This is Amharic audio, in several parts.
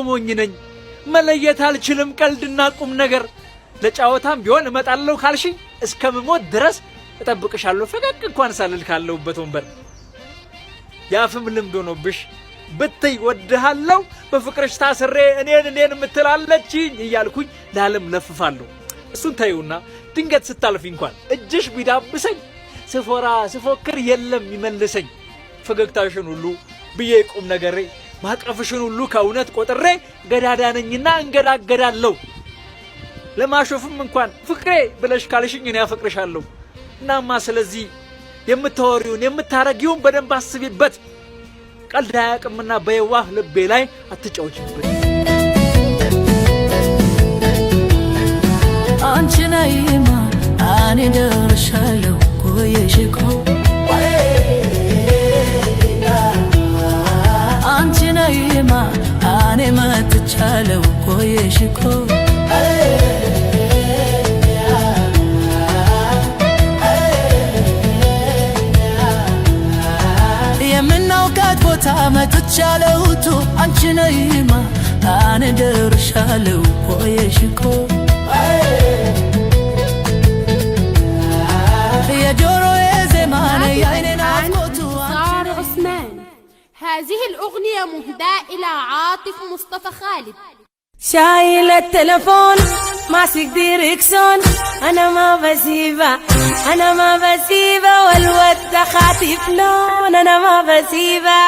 ሞኝ ነኝ መለየት አልችልም ቀልድና ቁም ነገር ለጫወታም ቢሆን እመጣለሁ ካልሽኝ እስከምሞት ድረስ እጠብቅሻለሁ ፈቀቅ እንኳን ሳልል ካለሁበት ወንበር ያፍም ልምዶ ሆኖብሽ ብትይ ወድሃለሁ በፍቅርሽ ታስሬ እኔን ምትላለችኝ እያልኩኝ ለዓለም ለፍፋለሁ እሱን ታዩና ድንገት ስታልፊ እንኳን እጅሽ ቢዳብሰኝ ስፎራ ስፎክር የለም ይመልሰኝ ፈገግታሽን ሁሉ ብዬ ቁም ነገሬ ማቀፍሽን ሁሉ ከእውነት ቆጥሬ ገዳዳነኝና እንገዳገዳለሁ ለማሾፍም እንኳን ፍቅሬ ብለሽ ካልሽኝ እኔ አፈቅርሻለሁ እናማ ስለዚህ የምታወሪውን የምታረጊውን በደንብ አስቢበት ቀልድ አያቅምና በየዋህ ልቤ ላይ አትጫወቺበት አንቺ ነይማ እኔ ደርሻለሁ ቆየሽኮ አንቺ ነይማ እኔ መጥቻለሁ ቆየሽኮ የምናውቃት ቦታ መጥቻለሁ አንቺ ነይማ እኔ ደርሻለሁ ቆየሽኮ هذه الأغنية مهداة إلى عاطف مصطفى خالد شايل التلفون ماسك ديركسون أنا ما بسيبة والود خاطف لون أنا ما بسيبة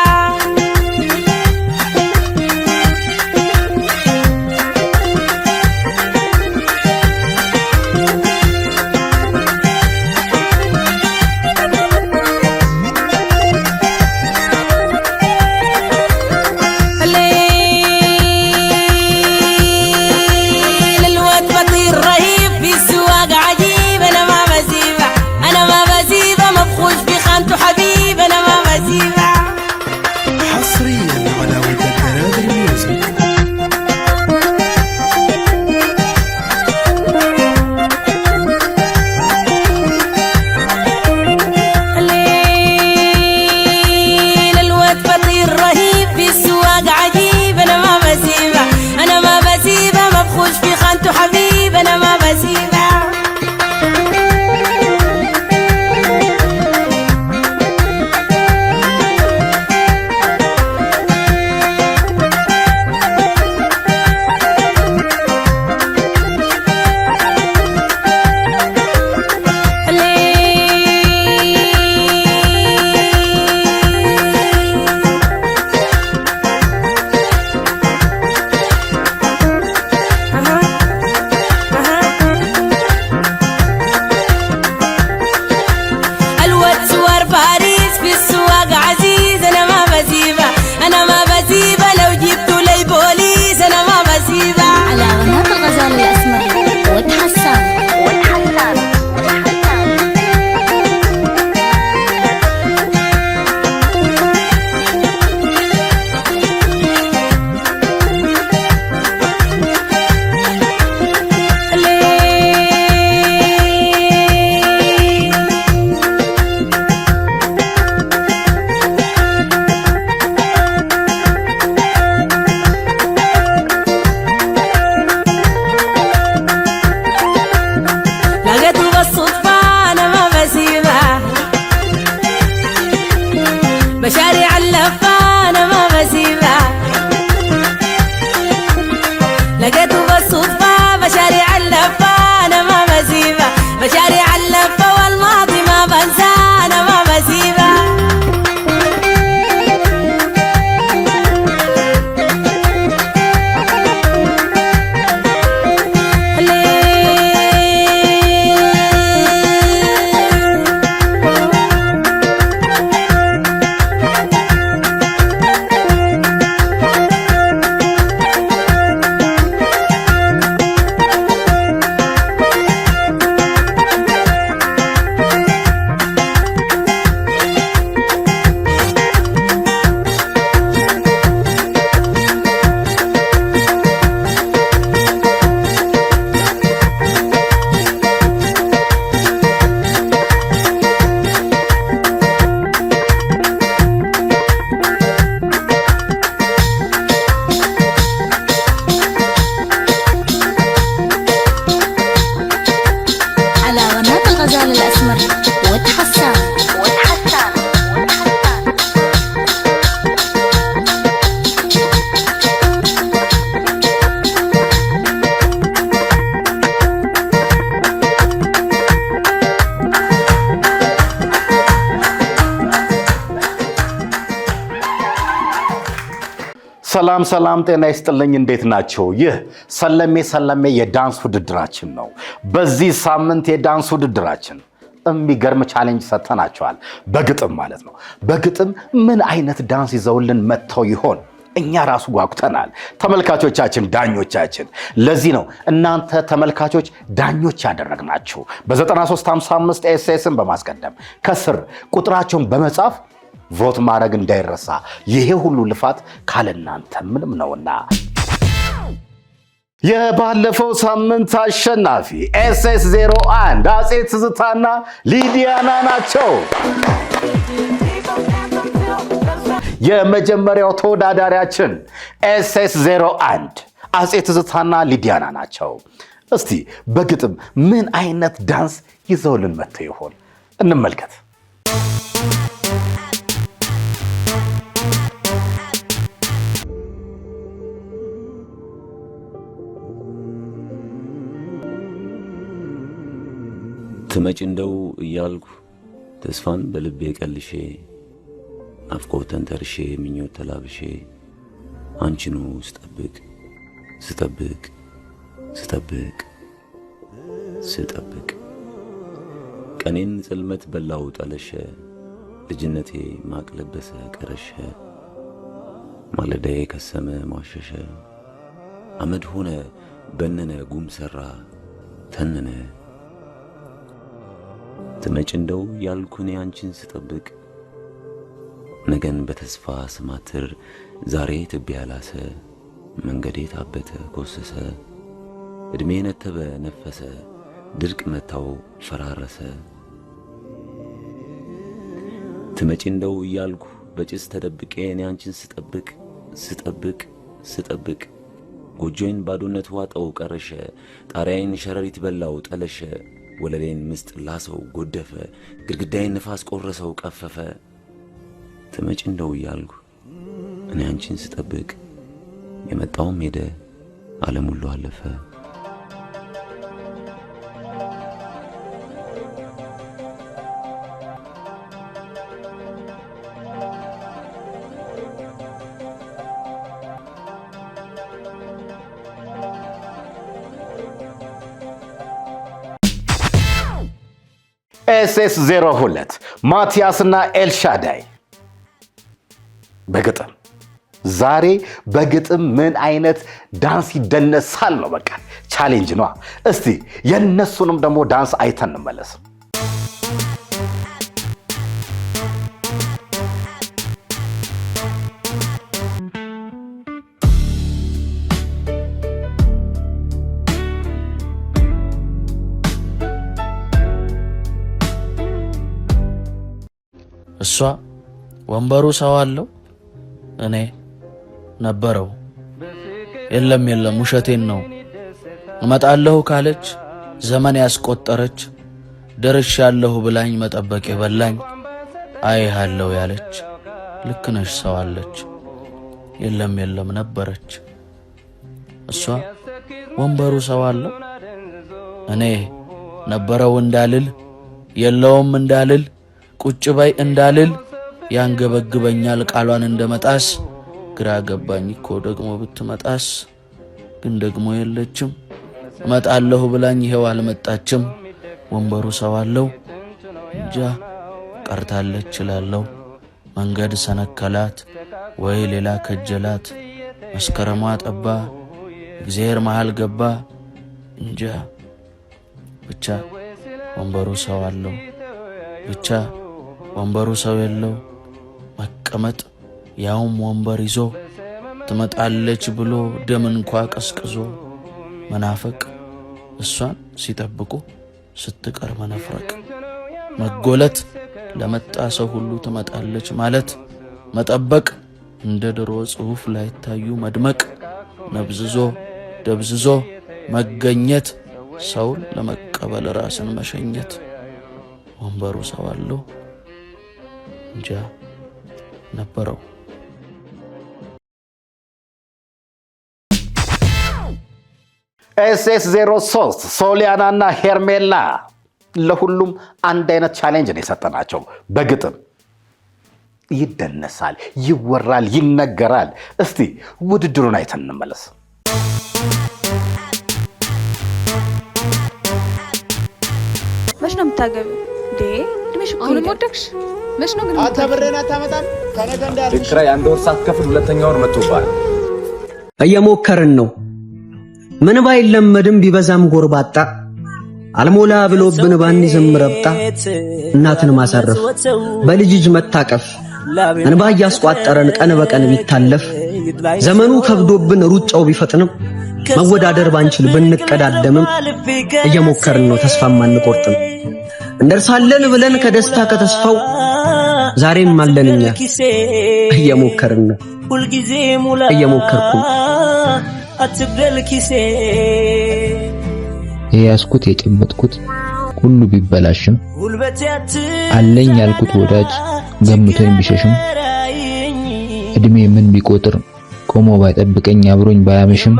الأسمر وتحسان ሰላም ሰላም ጤና ይስጥልኝ እንዴት ናችሁ ይህ ሰለሜ የዳንስ ውድድራችን ነው በዚህ ሳምንት የዳንስ ውድድራችን የሚገርም ቻሌንጅ ሰጥተናቸዋል በግጥም ማለት ነው በግጥም ምን አይነት ዳንስ ይዘውልን መጥተው ይሆን እኛ ራሱ ጓጉተናል ተመልካቾቻችን ዳኞቻችን ለዚህ ነው እናንተ ተመልካቾች ዳኞች ያደረግናችሁ በ9355 ኤስኤስን በማስቀደም ከስር ቁጥራቸውን በመጻፍ ቮት ማድረግ እንዳይረሳ ይሄ ሁሉ ልፋት ካለናንተ ምንም ነውና የባለፈው ሳምንት አሸናፊ SS01 አጼ ትዝታና ሊዲያና ናቸው የመጀመሪያው ተወዳዳሪያችን SS01 አጼ ትዝታና ሊዲያና ናቸው እስቲ በግጥም ምን አይነት ዳንስ ይዘውልን መጥተው ይሆን እንመልከት ትመጭ እንደው እያልኩ ተስፋን በልቤ ቀልሼ አፍቆተን ተርሼ ምኞት ተላብሼ አንቺኑ ስጠብቅ ቀኔን ጽልመት በላው ጠለሸ ልጅነቴ ማቅ ለበሰ ቀረሸ ማለዳዬ ከሰመ ማሸሸ አመድ ሆነ በነነ ጉም ሰራ ተነነ ትመጭ እንደው ያልኩኔ አንቺን ስጠብቅ ነገን በተስፋ ስማትር ዛሬ ትቢያ ላሰ መንገዴ ታበተ ኮሰሰ እድሜ ነተበ ነፈሰ ድርቅ መታው ፈራረሰ ትመጭ እንደው ያልኩ በጭስ ተደብቄ እኔ አንቺን ስጠብቅ ጎጆዬን ባዶነት ዋጠው ቀረሸ ጣሪያዬን ሸረሪት በላው ጠለሸ ወለሌን ምስጥ ላሰው ጎደፈ ግድግዳዬን ንፋስ ቆረሰው ቀፈፈ ትመጭ እንደው ያልኩ እኔ አንቺን ስጠብቅ የመጣውም ሄደ ዓለም ሁሉ አለፈ SS02 ማቲያስና ኤልሻዳይ በግጥም ዛሬ በግጥም ምን አይነት ዳንስ ይደነሳል ነው በቃ ቻሌንጅ ነው እስቲ የነሱንም ደግሞ ዳንስ አይተን እንመለስ እሷ ወንበሩ ሰው አለው እኔ ነበረው የለም ውሸቴን ነው እመጣለሁ ካለች ዘመን ያስቆጠረች ደርሻለሁ ብላኝ መጠበቅ የበላኝ አይሃለው ያለች ልክ ነሽ ሰው አለች የለም ነበረች እሷ ወንበሩ ሰው አለው እኔ ነበረው እንዳልል የለውም እንዳልል ቁጭ ባይ እንዳልል ያንገበግበኛል ቃሏን እንደመጣስ ግራ ገባኝ እኮ ደግሞ ብትመጣስ ግን ደግሞ የለችም እመጣለሁ ብላኝ ይሄው አልመጣችም ወንበሩ ሰው አለው እንጃ ቀርታለች እላለሁ መንገድ ሰነከላት ወይ ሌላ ከጀላት መስከረሟ ጠባ እግዚአብሔር መሃል ገባ እንጃ ብቻ ወንበሩ ሰው አለው ብቻ ወንበሩ ሰው የለው መቀመጥ ያውም ወንበር ይዞ ትመጣለች ብሎ ደም እንኳ ቀስቅዞ መናፈቅ እሷን ሲጠብቁ ስትቀር መነፍረቅ መጎለት ለመጣ ሰው ሁሉ ትመጣለች ማለት መጠበቅ እንደ ድሮ ጽሑፍ ላይ ታዩ መድመቅ ነብዝዞ ደብዝዞ መገኘት ሰውን ለመቀበል ራስን መሸኘት ወንበሩ ሰው አለው እንጃ ነበረው። SS03 ሶሊያናና ሄርሜላ ለሁሉም አንድ አይነት ቻሌንጅ ነው የሰጠናቸው። በግጥም ይደነሳል፣ ይወራል፣ ይነገራል። እስቲ ውድድሩን አይተን እንመለስ። መች ነው የምታገቢው? እድሜሽ እኮ ነው። ወደቅሽ መች ነው ግን አታብረና ታመጣን ከነገ እንዳልሽ ትክራ አንድ ወር ሳትከፍል ሁለተኛ ወር መጥቶባል። እየሞከርን ነው። ምን ባይለመድም ቢበዛም ጎርባጣ አልሞላ ብሎብን ባንይዝም ረብጣ እናትን ማሳረፍ በልጅ መታቀፍ እንባ ያስቋጠረን ቀን በቀን ቢታለፍ ዘመኑ ከብዶብን ሩጫው ቢፈጥንም መወዳደር ባንችል ብንቀዳደምም እየሞከርን ነው ተስፋም አንቆርጥም። እንደርሳለን ብለን ከደስታ ከተስፋው ዛሬም አለንኛ እየሞከርን ነው እየሞከርኩ አትበል ኪሴ ያስኩት የጨመጥኩት ሁሉ ቢበላሽም አለኝ ያልኩት ወዳጅ ገምቶኝ ቢሸሽም እድሜ ምን ቢቆጥር ቆሞ ባይጠብቀኝ አብሮኝ ባያመሽም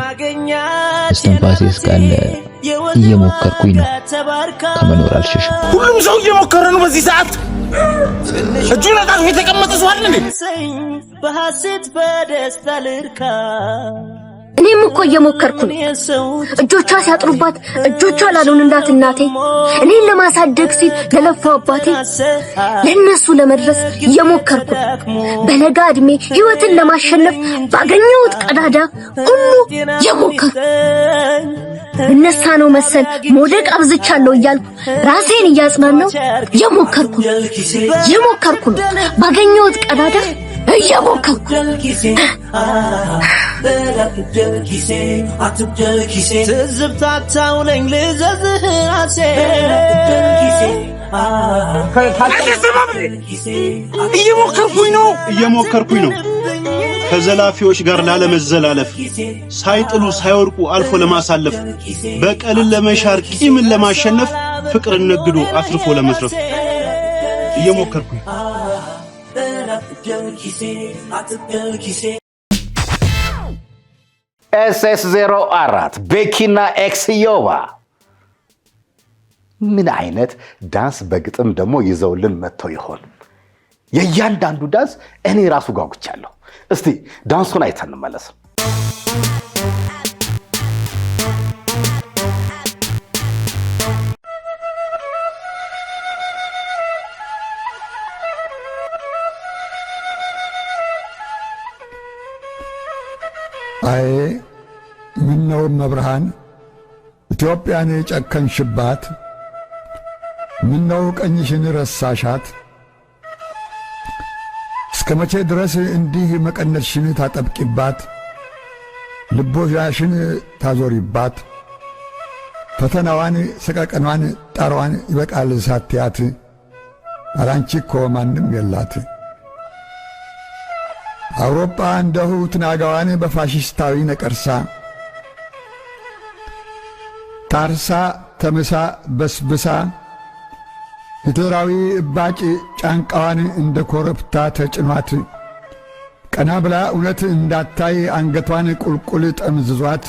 እስትንፋሴ እስካለ እየሞከርኩኝ ነው ከመኖር አልሸሽም። ሁሉም ሰው እየሞከረ ነው በዚህ ሰዓት እጁን አጣጥፎ የተቀመጠ ሰው አለ እንዴ? በሐሰት በደስታ ልርካ እኔም እኮ እየሞከርኩ ነው። እጆቿ ሲያጥሩባት እጆቿ ላሉን እናቴ እኔን ለማሳደግ ሲል ለለፋው አባቴ ለነሱ ለመድረስ እየሞከርኩ በለጋ እድሜ ህይወትን ለማሸነፍ ባገኘሁት ቀዳዳ ሁሉ እየሞከርኩ እነሳ ነው መሰል ሞደቅ አብዝቻለሁ እያልኩ ራሴን እያጽናናሁ እየሞከርኩ ባገኘሁት ቀዳዳ እየሞከርኩ ትዝብታታውለኝ ልዘዝህ አሴ እየሞከርኩኝ ነው ከዘላፊዎች ጋር ላለመዘላለፍ ሳይጥሉ ሳይወርቁ አልፎ ለማሳለፍ በቀልን ለመሻር ቂምን ለማሸነፍ ፍቅርን ነግዶ አትርፎ ለመስረፍ እየሞከርኩኝ SS04 ቤኪና ኤክስዮባ ምን አይነት ዳንስ በግጥም ደግሞ ይዘውልን መጥተው ይሆን? የእያንዳንዱ ዳንስ እኔ ራሱ ጓጉቻለሁ። እስቲ ዳንሱን አይተን እንመለስ። አይ ምነው መብርሃን ኢትዮጵያን ጨከንሽባት፣ ምነው ቀኝሽን ረሳሻት? እስከ መቼ ድረስ እንዲህ መቀነትሽን ታጠብቂባት፣ ልቦሻሽን ታዞሪባት? ፈተናዋን ሰቀቀኗን ጣሯን ይበቃል ሳትያት፣ አላንቺ እኮ ማንም የላት። አውሮፓ እንደሁ ትናጋዋን በፋሽስታዊ ነቀርሳ ታርሳ ተምሳ በስብሳ ሂትለራዊ እባጭ ጫንቃዋን እንደ ኮረብታ ተጭኗት ቀና ብላ እውነት እንዳታይ አንገቷን ቁልቁል ጠምዝዟት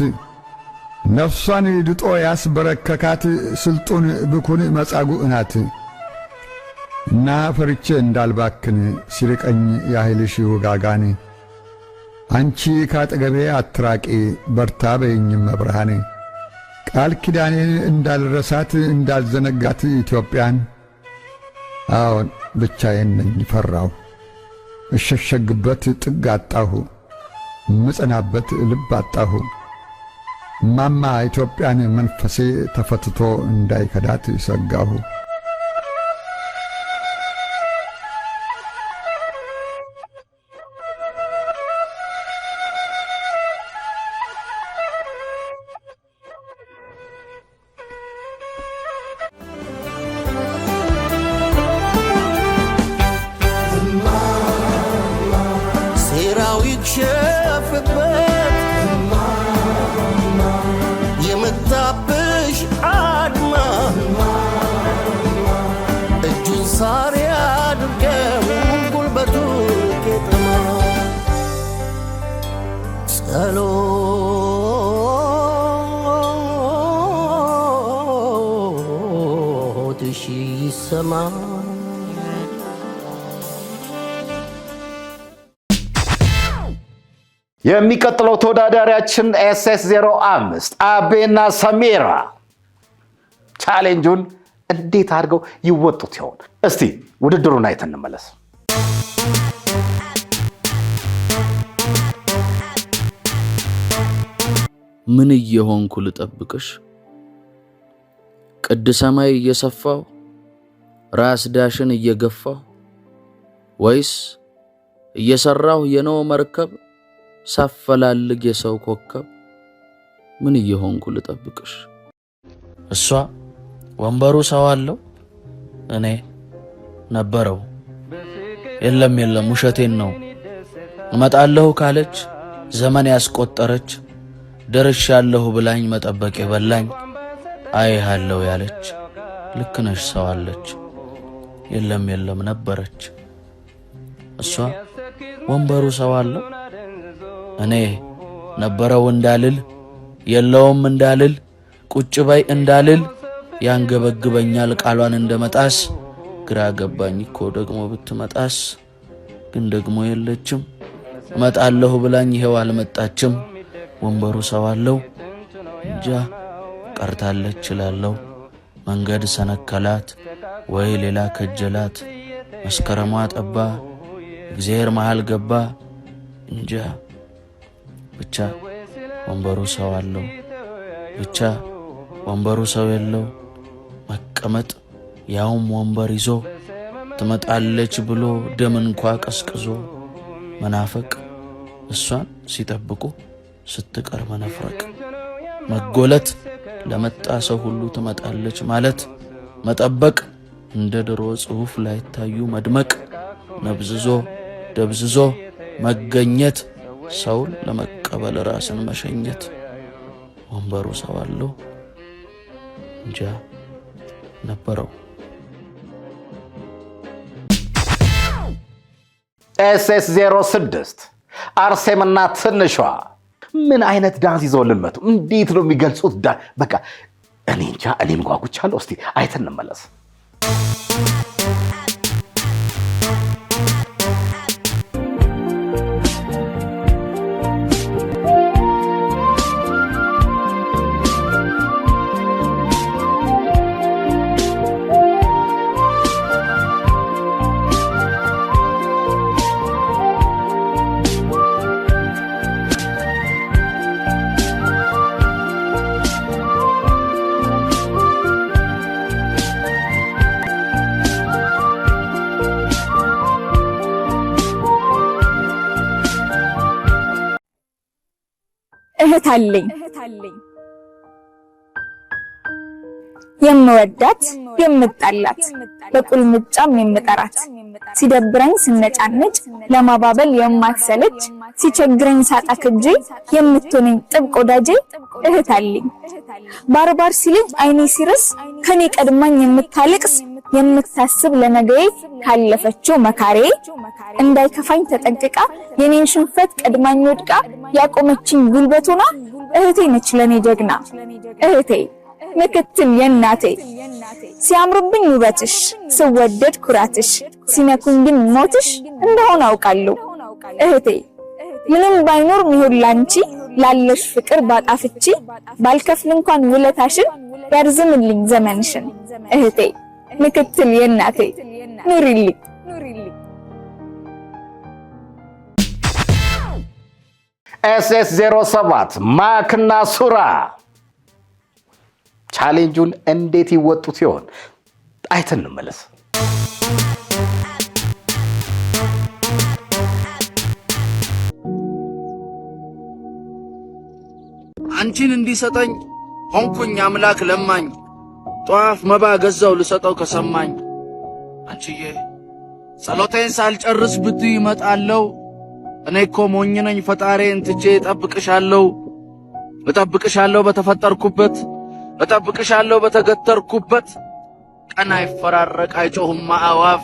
ነፍሷን ድጦ ያስበረከካት ስልጡን ብኩን መጻጉዕ ናት። እና ፈርቼ እንዳልባክን ሲርቀኝ ያህልሽ ውጋጋን አንቺ ካጠገቤ አትራቂ በርታ በይኝም መብርሃን ቃል ኪዳኔን እንዳልረሳት እንዳልዘነጋት ኢትዮጵያን አዎን ብቻዬን ነኝ ፈራሁ እሸሸግበት ጥግ አጣሁ ምጽናበት ልብ አጣሁ ማማ ኢትዮጵያን መንፈሴ ተፈትቶ እንዳይከዳት ይሰጋሁ። ሳር ያድርገው ጉልበቱ ጌጥማ ጸሎትሽ ይሰማ የሚቀጥለው ተወዳዳሪያችን SS05 አቤና ሰሜራ ቻሌንጁን እንዴት አድርገው ይወጡት ይሆን? እስቲ ውድድሩን አይተን እንመለስ። ምን እየሆንኩ ልጠብቅሽ? ቅድ ሰማይ እየሰፋው ራስ ዳሽን እየገፋው ወይስ እየሰራው የነው መርከብ ሳፈላልግ የሰው ኮከብ? ምን እየሆንኩ ልጠብቅሽ? እሷ ወንበሩ ሰው አለው እኔ ነበረው። የለም የለም ውሸቴን ነው እመጣለሁ ካለች ዘመን ያስቆጠረች ደርሻለሁ ብላኝ መጠበቅ የበላኝ አይሃለው ያለች ልክ ነሽ ሰው አለች። የለም የለም ነበረች። እሷ ወንበሩ ሰው አለው እኔ ነበረው እንዳልል የለውም እንዳልል ቁጭ በይ እንዳልል ያንገበግበኛል ቃሏን እንደመጣስ ግራ ገባኝ እኮ ደግሞ ብትመጣስ ግን ደግሞ የለችም እመጣለሁ ብላኝ ይሄው አልመጣችም። ወንበሩ ሰው አለው እንጃ ቀርታለች እላለሁ መንገድ ሰነከላት ወይ ሌላ ከጀላት መስከረሟ ጠባ እግዚአብሔር መሃል ገባ እንጃ ብቻ ወንበሩ ሰው አለው ብቻ ወንበሩ ሰው የለው መቀመጥ ያውም ወንበር ይዞ ትመጣለች ብሎ ደም እንኳ ቀስቅዞ መናፈቅ እሷን ሲጠብቁ ስትቀር መነፍረቅ መጎለት ለመጣ ሰው ሁሉ ትመጣለች ማለት መጠበቅ እንደ ድሮ ጽሑፍ ላይ ታዩ መድመቅ ነብዝዞ ደብዝዞ መገኘት ሰውን ለመቀበል ራስን መሸኘት ወንበሩ ሰው አለው እንጃ ነበረው። SS06 አርሴምና ትንሿ ምን አይነት ዳንስ ይዘውልን መጡ? እንዴት ነው የሚገልጹት? በቃ እኔ እንጃ እኔም ጓጉቻለሁ። እስቲ አይተን እንመለስ። እህት አለኝ የምወዳት የምጣላት በቁልምጫም የምጠራት ሲደብረኝ ስነጫነጭ ለማባበል የማትሰለች ሲቸግረኝ ሳጣክጄ የምትሆነኝ ጥብቅ ወዳጄ እህት አለኝ። ባርባር ሲልጅ አይኔ ሲርስ ከኔ ቀድማኝ የምታለቅስ የምታስብ ለነገዬ ካለፈችው መካሬ እንዳይከፋኝ ተጠንቅቃ የኔን ሽንፈት ቀድማኝ ወድቃ ያቆመችኝ ጉልበቱና እህቴ ነች ለኔ ጀግና እህቴ ምክትል የናቴ ሲያምርብኝ ውበትሽ ስወደድ ኩራትሽ ሲነኩኝ ግን ሞትሽ እንደሆነ አውቃለሁ እህቴ ምንም ባይኖር ሚሆን ላንቺ ላለሽ ፍቅር ባጣፍቺ ባልከፍል እንኳን ውለታሽን ያርዝምልኝ ዘመንሽን እህቴ ምክትል የናቴ ኑሪልኝ። SS07 ማክና ሱራ ቻሌንጁን እንዴት ይወጡት ይሆን? አይተን እንመለስ። አንቺን እንዲሰጠኝ ሆንኩኝ አምላክ ለማኝ ጧፍ መባ ገዛው ልሰጠው ከሰማኝ አንቺዬ ጸሎቴን ሳልጨርስ ብትይ እመጣለሁ እኔ እኮ ሞኝ ነኝ ፈጣሪን ትቼ እጠብቅሻለሁ በተፈጠርኩበት እጠብቅሻለሁ በተገተርኩበት ቀን አይፈራረቅ አይጮህም አዋፍ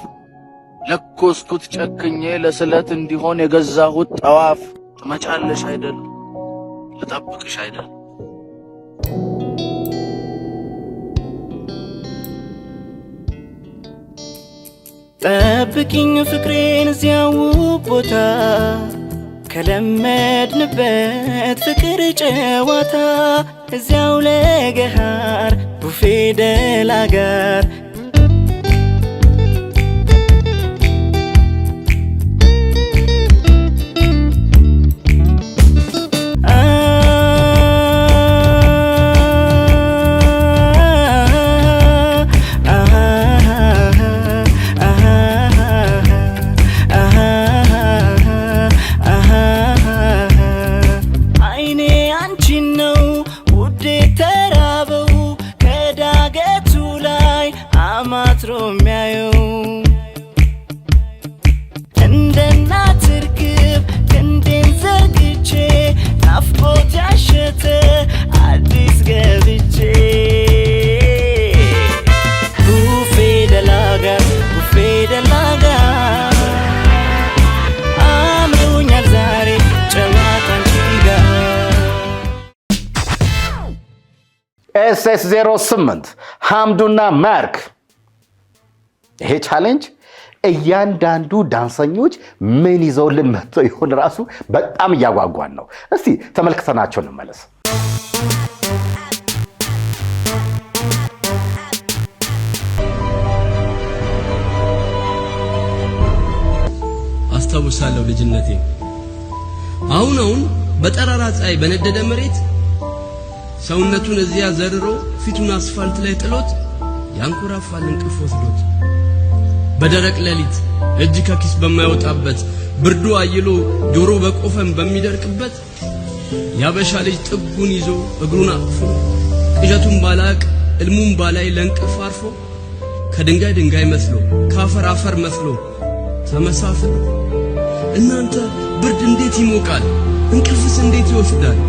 ለኮስኩት ጨክኜ ለስለት እንዲሆን የገዛሁት ጠዋፍ ትመጫለሽ አይደል ልጠብቅሽ አይደል ጠብቂኝ ፍቅሬን እዚያው ቦታ ከለመድንበት ፍቅር ጨዋታ እዚያው ለገሃር ቡፌ ደላ ጋር SS08 ሐምዱና ማርክ ይሄ ቻሌንጅ እያንዳንዱ ዳንሰኞች ምን ይዘውልን መጥተው ይሆን ራሱ በጣም ያጓጓን ነው። እስቲ ተመልክተናቸው እንመለስ። አስታውሳለሁ ልጅነቴ አሁን በጠራራ ፀሐይ በነደደ መሬት ሰውነቱን እዚያ ዘርሮ ፊቱን አስፋልት ላይ ጥሎት ያንኮራፋል እንቅልፍ ወስዶት በደረቅ ሌሊት እጅ ከኪስ በማይወጣበት ብርዱ አይሎ ጆሮ በቆፈን በሚደርቅበት ያበሻ ልጅ ጥጉን ይዞ እግሩን አቅፎ ቅዠቱን ባላቅ እልሙን ባላይ ለእንቅልፍ አርፎ ከድንጋይ ድንጋይ መስሎ ካፈር አፈር መስሎ ተመሳፍሎ እናንተ ብርድ እንዴት ይሞቃል እንቅልፍስ እንዴት ይወስዳል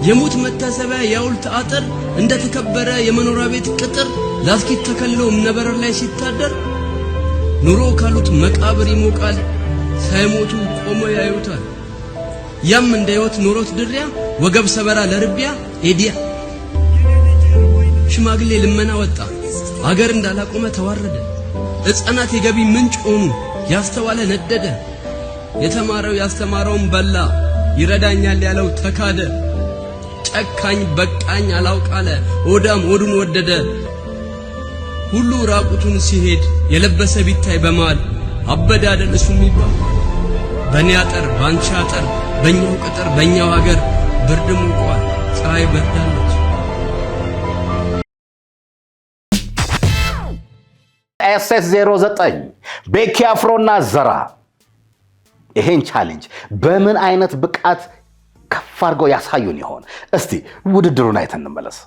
የሞት መታሰቢያ ያውልት አጥር እንደ ተከበረ የመኖሪያ ቤት ቅጥር ላስኪት ተከልሎ እምነበረር ላይ ሲታደር ኑሮ ካሉት መቃብር ይሞቃል ሳይሞቱ ቆሞ ያዩታል ያም እንደ ህይወት ኑሮት ድሪያ ወገብ ሰበራ ለርቢያ ኤዲያ ሽማግሌ ልመና ወጣ አገር እንዳላቆመ ተዋረደ ሕፃናት የገቢ ምንጭ ሆኑ ያስተዋለ ነደደ የተማረው ያስተማረውን በላ ይረዳኛል ያለው ተካደ ጨካኝ በቃኝ አላውቃለ ሆዳም ሆዱን ወደደ ሁሉ ራቁቱን ሲሄድ የለበሰ ቢታይ በማል አበዳደል እሱ የሚባል በእኔ አጥር ባንቺ አጥር በእኛው ቅጥር በእኛው ሀገር ብርድ ሞቋል ፀሐይ በርዳለች SS09 ቤኪ አፍሮና ዘራ ይሄን ቻሌንጅ በምን አይነት ብቃት ከፍ አድርገው ያሳዩን ይሆን? እስቲ ውድድሩን አይተን እንመለስ።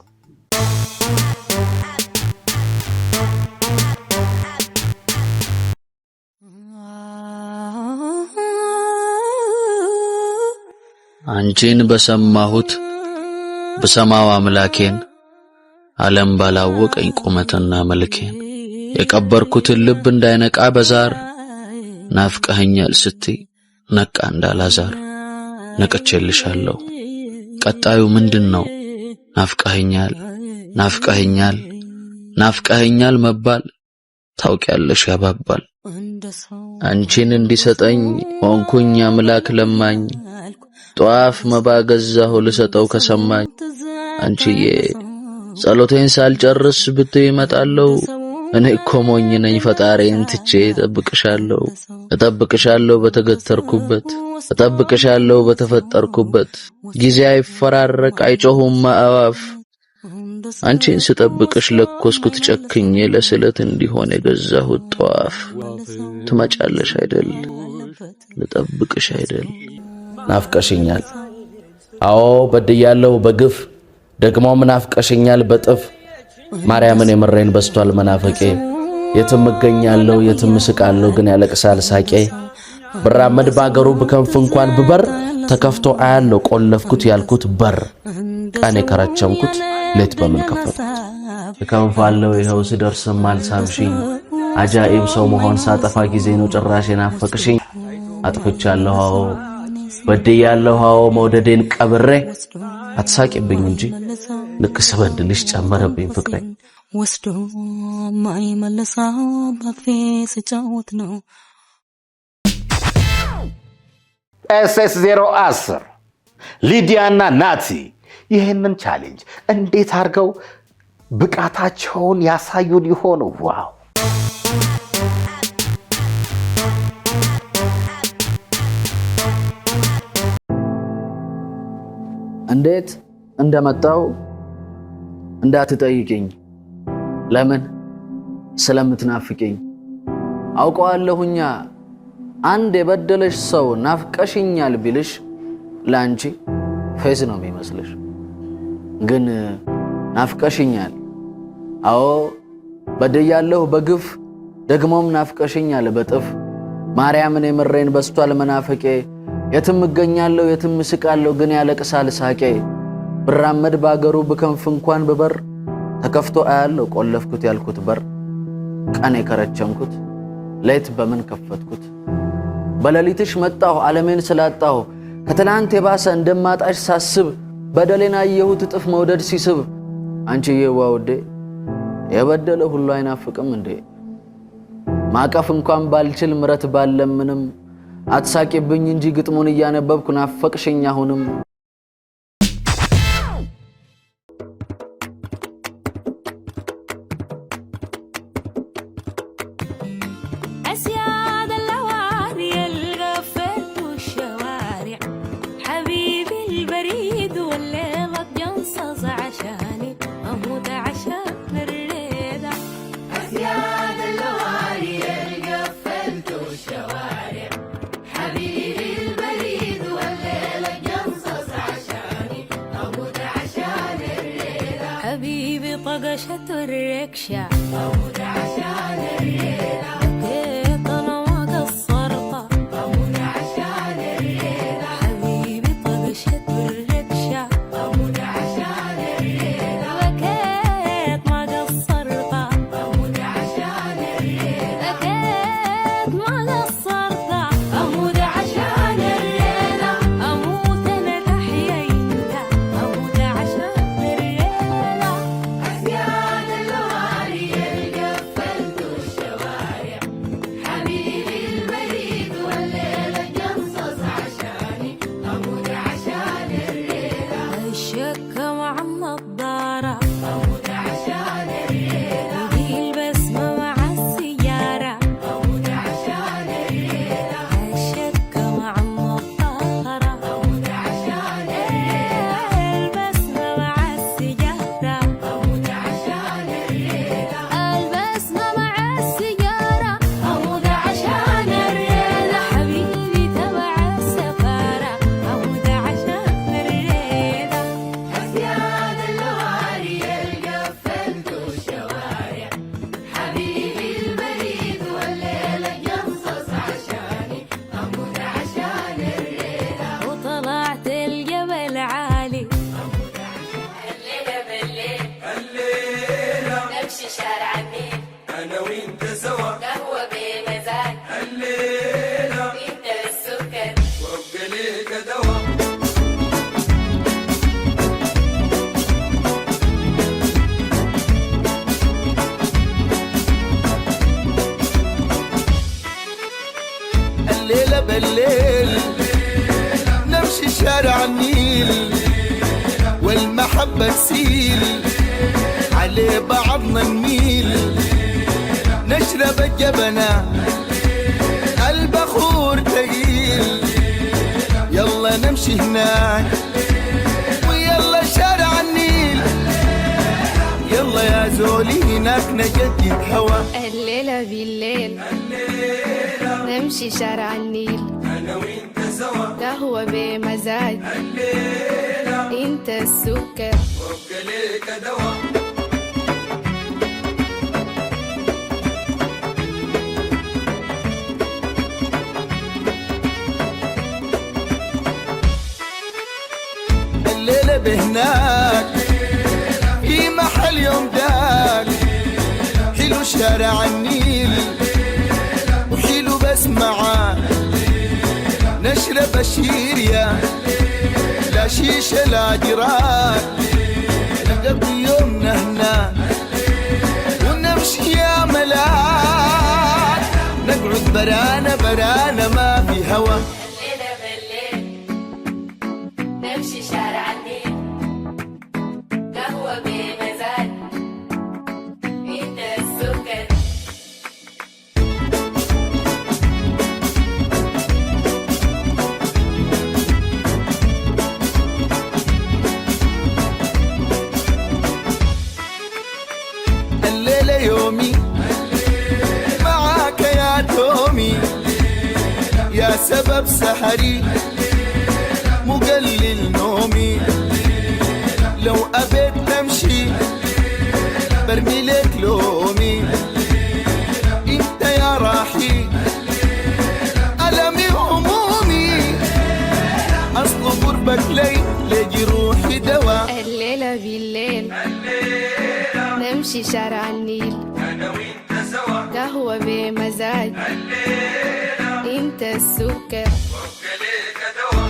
አንቺን በሰማሁት በሰማው አምላኬን ዓለም ባላወቀኝ ቁመትና መልኬን የቀበርኩትን ልብ እንዳይነቃ በዛር ናፍቀኸኛል ስትይ ነቃ እንዳላዛር ነቅቼልሻለሁ ቀጣዩ ምንድነው ናፍቀኸኛል ናፍቀኸኛል ናፍቀኸኛል መባል ታውቂያለሽ ያባባል አንቺን እንዲሰጠኝ ሆንኩኝ አምላክ ለማኝ ጧፍ መባገዛሁ ልሰጠው ከሰማኝ አንቺዬ ጸሎቴን ሳልጨርስ ብትይ እመጣለሁ እኔ እኮ ሞኝ ነኝ ፈጣሪን ትቼ እጠብቅሻለሁ በተገተርኩበት እጠብቅሻለሁ በተፈጠርኩበት ጊዜ አይፈራረቅ አይጮህም አዋፍ አንቺን ስጠብቅሽ ለኮስኩት ጨክኜ ለስለት እንዲሆን የገዛሁት ጧፍ ትመጫለሽ አይደል ልጠብቅሽ አይደል ናፍቀሽኛል አዎ በድያለሁ በግፍ ደግሞ ናፍቀሽኛል በጥፍ ማርያምን የመረን በስቷል መናፈቄ የትም እገኛለሁ የትም ስቃለሁ ግን ያለቅሳል ሳቄ ብራመድ ባገሩ በከንፍ እንኳን ብበር ተከፍቶ አያለው ቆለፍኩት ያልኩት በር ቀኔ ከረቸምኩት ሌት በምን ከፈትኩት እከንፋለሁ ይኸው ስደርስም አልሳምሽኝ አጃኢብ ሰው መሆን ሳጠፋ ጊዜ ነው ጭራሽ የናፈቅሽኝ አጥፍቻለሁ አዎ በድያለሁ አዎ መውደዴን ቀብሬ አትሳቂብኝ እንጂ ልክ ስበድልሽ ጨመረብኝ ፍቅሬ ወስዶ ማይመለሳው በፌስ ጫወት ነው SS010 ሊዲያና ናቲ ይሄንን ቻሌንጅ እንዴት አድርገው ብቃታቸውን ያሳዩን ይሆን? ዋው! እንዴት እንደመጣው እንዳትጠይቅኝ ለምን ስለምትናፍቀኝ አውቀዋለሁኛ አንድ የበደለሽ ሰው ናፍቀሽኛል ቢልሽ ላንቺ ፌዝ ነው የሚመስልሽ ግን ናፍቀሽኛል አዎ በደያለሁ በግፍ ደግሞም ናፍቀሽኛል በጥፍ ማርያምን የምሬን በስቷል መናፈቄ የትም እገኛለሁ የትም ስቃለሁ ግን ያለቅሳል ሳቄ ብራመድ ባገሩ በከንፍ እንኳን በበር ተከፍቶ አያለው ቆለፍኩት ያልኩት በር ቀኔ ከረቸምኩት ሌት በምን ከፈትኩት በለሊትሽ መጣሁ ዓለሜን ስላጣሁ ከትላንት የባሰ እንደማጣሽ ሳስብ በደሌና አየሁት ጥፍ መውደድ ሲስብ አንቺዬ ዋውዴ የበደለ ሁሉ አይናፍቅም እንዴ ማቀፍ እንኳን ባልችል ምረት ባለምንም አትሳቂብኝ እንጂ ግጥሙን እያነበብኩ ናፈቅሽኝ አሁንም طقشت الركشة أموت عشان الليلة بكيت أنا ما قصرت أموت عشان الليلة حبيبي طقشت الركشة أموت عشان الليلة بكيت ما قصرت أموت عشان الليلة بكيت ما قصرت أموت عشان الليلة أموت أنا تحيا أنت أموت عشان الليلة بالليل نمشي شارع النيل والمحبة تسيل عليه بعضنا نميل نشرب الجبنة البخور تقيل يلا نمشي هناك ويلا شارع النيل يلا يا زولي هناك نجدد هوا الليلة بالليل نمشي شارع النيل أنا وإنت سوا قهوة بمزاج الليلة إنت السكر وابقى ليك دواء الليلة بهناك في محل يوم داك شارع النيل وحيلو بسمعه نشرب الشيريا لا شيشة لا جيران نقضي يومنا هنا ونمشي يا ملاك نقعد برانا ما في هوا الليلة بالليل نمشي شارع النيل قهوة بمزاج انت السكر الليلة يومي معاك يا تومي يا سبب سهري مقلل نومي لو أبيت تمشي برمي لك لومي انت يا راحي ألمي همومي أصل قربك لي لجروحي دوا الليلة بالليل نمشي شارع النيل أنا وإنت سوا قهوة بمزاج انت السكر وبقليك دوا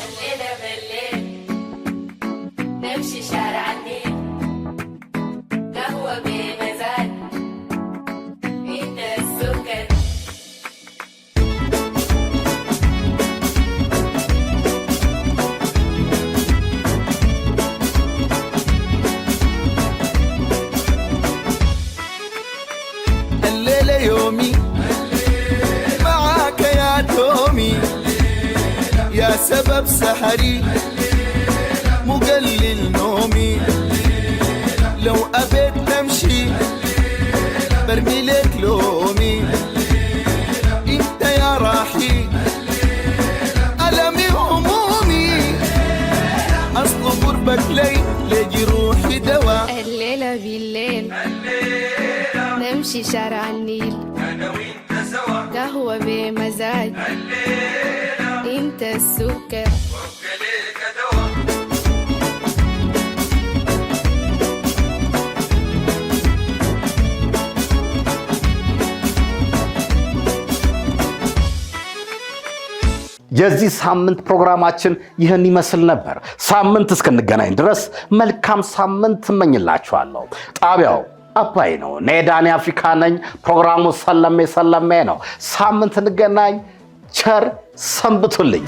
الليلة بالليل نمشي شارع النيل قهوة بمزاج انت السكر الليلة يومي معاك يا تومي يا سبب سهري مقلل نومي لو أبيت تمشي برمي لك لومي انت يا راحي ألمي همومي أصل قربك لي لجروحي دوا الليلة بالليل نمشي شارع النيل أنا وإنت سوا قهوة بمزاج انت السكر وبقليك دوا የዚህ ሳምንት ፕሮግራማችን ይህን ይመስል ነበር። ሳምንት እስክንገናኝ ድረስ መልካም ሳምንት እመኝላችኋለሁ። ጣቢያው አባይ ነው። እኔ ዳኒ አፍሪካ ነኝ። ፕሮግራሙ ሰለሜ ነው። ሳምንት እንገናኝ። ቸር ሰንብቱልኝ።